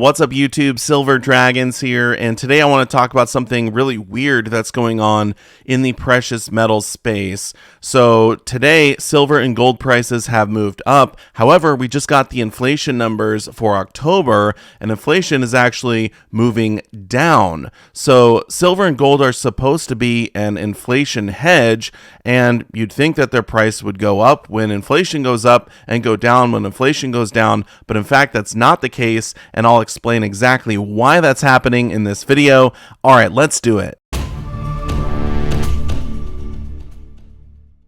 What's up, YouTube? Silver Dragons here, and today I want to talk about something really weird that's going on in the precious metals space. So today, silver and gold prices have moved up. However, we just got the inflation numbers for October, and inflation is actually moving down. So silver and gold are supposed to be an inflation hedge, and you'd think that their price would go up when inflation goes up and go down when inflation goes down, but in fact, that's not the case, and I'll explain exactly why that's happening in this video. All right, let's do it.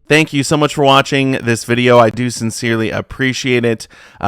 Thank you so much for watching this video. I do sincerely appreciate it.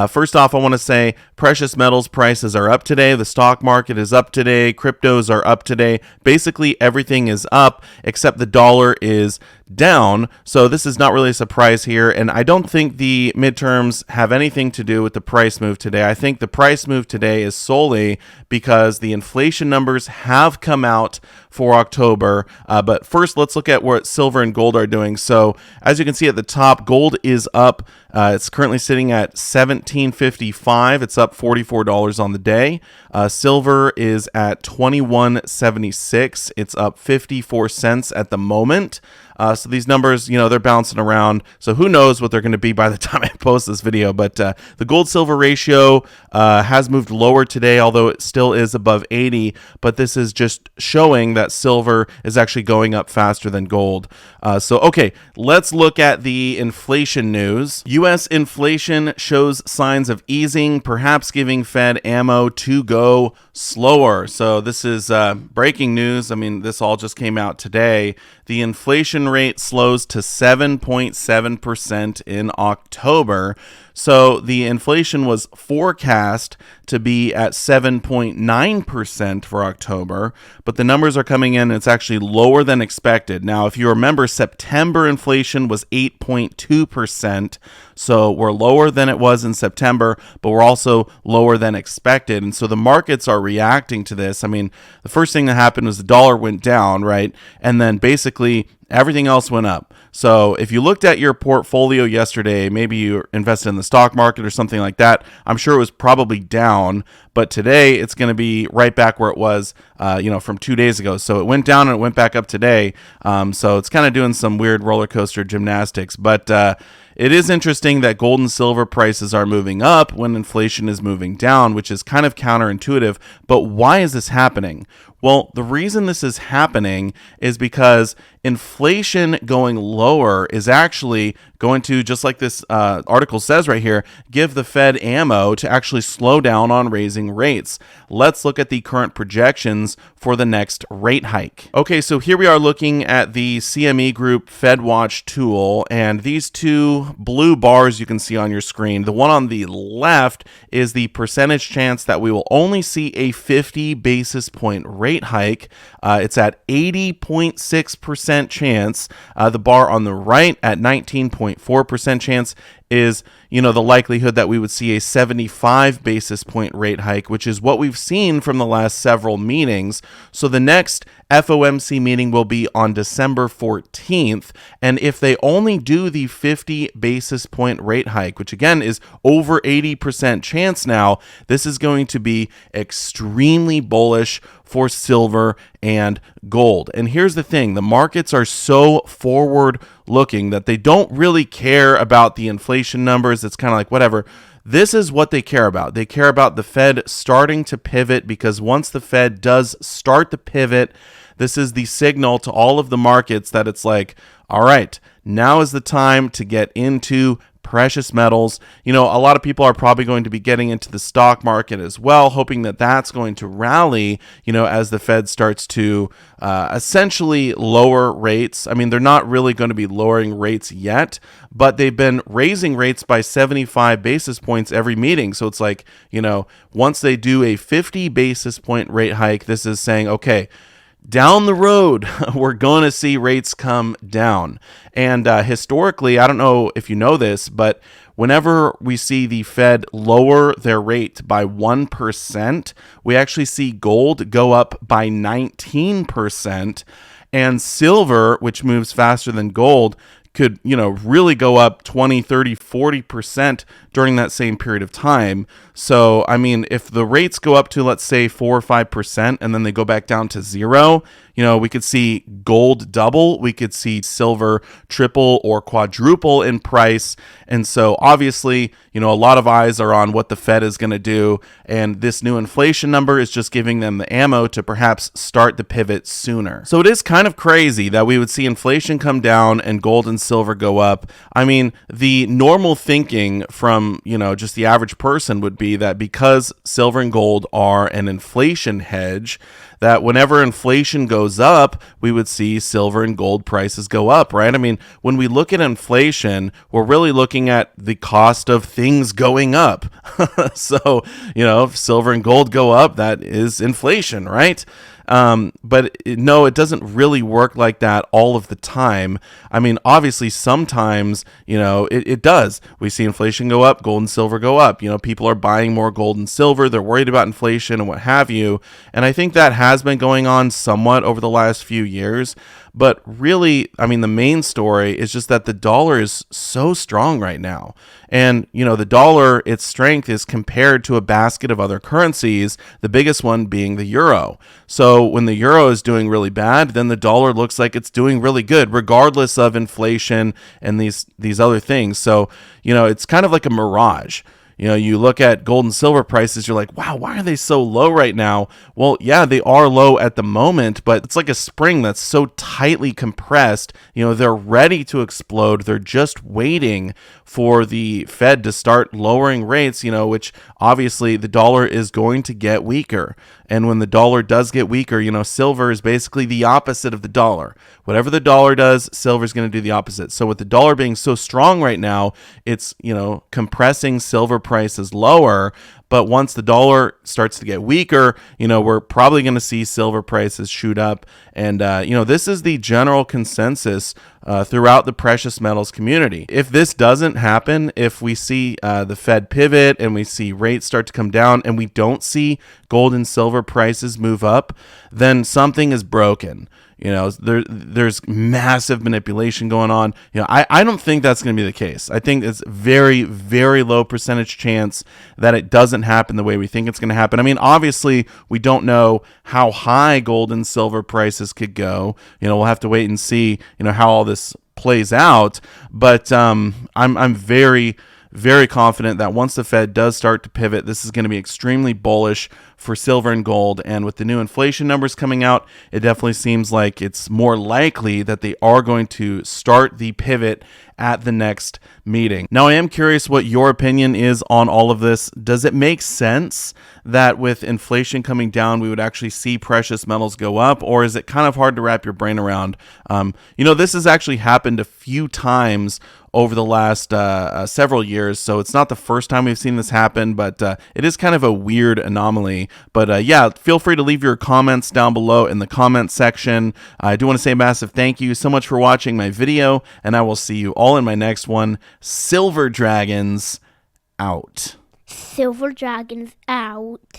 First off, I want to say precious metals prices are up today. The stock market is up today. Cryptos are up today. Basically, everything is up except the dollar is down. So this is not really a surprise here. And I don't think the midterms have anything to do with the price move today. I think the price move today is solely because the inflation numbers have come out for October. But first, let's look at what silver and gold are doing. So as you can see at the top, gold is up. It's currently sitting at $17.55. It's up $44 on the day. Silver is at $21.76. It's up 54 cents at the moment. So these numbers, they're bouncing around. So who knows what they're going to be by the time I post this video. But the gold-silver ratio has moved lower today, although it still is above 80. But this is just showing that silver is actually going up faster than gold. Okay, let's look at the inflation news. U.S. inflation shows signs of easing, perhaps giving Fed ammo to go slower. So this is breaking news. I mean, this all just came out today. The inflation rate slows to 7.7% in October. So the inflation was forecast to be at 7.9% for October, but the numbers are coming in, it's actually lower than expected. Now, if you remember, September inflation was 8.2%, so we're lower than it was in September, but we're also lower than expected. And so the markets are reacting to this. I mean, the first thing that happened was the dollar went down, right? And then basically everything else went up. So if you looked at your portfolio yesterday, maybe you invested in the stock market or something like that, I'm sure it was probably down, but today it's going to be right back where it was, from 2 days ago. So it went down and it went back up today. So it's kind of doing some weird roller coaster gymnastics, but it is interesting that gold and silver prices are moving up when inflation is moving down, which is kind of counterintuitive. But why is this happening? Well, the reason this is happening is because inflation going lower is actually going to, just like this article says right here, give the Fed ammo to actually slow down on raising rates. Let's look at the current projections for the next rate hike. Okay, so here we are looking at the CME Group FedWatch tool, and these two blue bars you can see on your screen. The one on the left is the percentage chance that we will only see a 50 basis point rate hike. It's at 80.6% chance. The bar on the right at 19.4% chance is, the likelihood that we would see a 75 basis point rate hike, which is what we've seen from the last several meetings. So the next FOMC meeting will be on December 14th. And if they only do the 50 basis point rate hike, which again is over 80% chance now, this is going to be extremely bullish for silver and gold. And here's the thing, the markets are so forward looking that they don't really care about the inflation numbers. It's kind of like whatever. This is what they care about. They care about the Fed starting to pivot, because once the Fed does start the pivot, this is the signal to all of the markets that it's like, all right, now is the time to get into precious metals. A lot of people are probably going to be getting into the stock market as well, hoping that that's going to rally, as the Fed starts to essentially lower rates. I mean, they're not really going to be lowering rates yet, but they've been raising rates by 75 basis points every meeting. So it's like, once they do a 50 basis point rate hike, this is saying, okay, down the road, we're going to see rates come down. And historically, I don't know if you know this, but whenever we see the Fed lower their rate by 1%, we actually see gold go up by 19%, and silver, which moves faster than gold, could, really go up 20, 30, 40% during that same period of time. So, I mean, if the rates go up to, let's say, 4 or 5%, and then they go back down to zero, we could see gold double, we could see silver triple or quadruple in price. And so obviously, a lot of eyes are on what the Fed is going to do. And this new inflation number is just giving them the ammo to perhaps start the pivot sooner. So it is kind of crazy that we would see inflation come down and gold and silver go up. I mean, the normal thinking from, just the average person would be that because silver and gold are an inflation hedge, that whenever inflation goes up, we would see silver and gold prices go up, right? I mean, when we look at inflation, we're really looking at the cost of things going up. So, if silver and gold go up, that is inflation, right? But no, it doesn't really work like that all of the time. I mean, obviously, sometimes, it does. We see inflation go up, gold and silver go up. People are buying more gold and silver. They're worried about inflation and what have you. And I think that has been going on somewhat over the last few years. But really, I mean, the main story is just that the dollar is so strong right now. And, the dollar, its strength is compared to a basket of other currencies, the biggest one being the euro. So when the euro is doing really bad, then the dollar looks like it's doing really good, regardless of inflation and these other things. So, it's kind of like a mirage. You look at gold and silver prices, you're like, wow, why are they so low right now? Well, yeah, they are low at the moment, but it's like a spring that's so tightly compressed. They're ready to explode. They're just waiting for the Fed to start lowering rates, which obviously the dollar is going to get weaker. And when the dollar does get weaker, silver is basically the opposite of the dollar. Whatever the dollar does, silver is going to do the opposite. So with the dollar being so strong right now, it's, compressing silver prices lower. But once the dollar starts to get weaker, we're probably going to see silver prices shoot up. And, this is the general consensus throughout the precious metals community. If this doesn't happen, if we see the Fed pivot and we see rates start to come down and we don't see gold and silver prices move up, then something is broken. There's massive manipulation going on. I don't think that's going to be the case. I think it's very, very low percentage chance that it doesn't happen the way we think it's going to happen. I mean, obviously, we don't know how high gold and silver prices could go. We'll have to wait and see, how all this plays out. But I'm very, very confident that once the Fed does start to pivot, this is going to be extremely bullish for silver and gold. And with the new inflation numbers coming out, it definitely seems like it's more likely that they are going to start the pivot at the next meeting. Now, I am curious what your opinion is on all of this. Does it make sense that with inflation coming down, we would actually see precious metals go up, or is it kind of hard to wrap your brain around? This has actually happened a few times over the last several years, so it's not the first time we've seen this happen, but it is kind of a weird anomaly. But yeah, feel free to leave your comments down below in the comment section. I do want to say a massive thank you so much for watching my video, and I will see you all in my next one. Silver Dragons out. Silver Dragons out.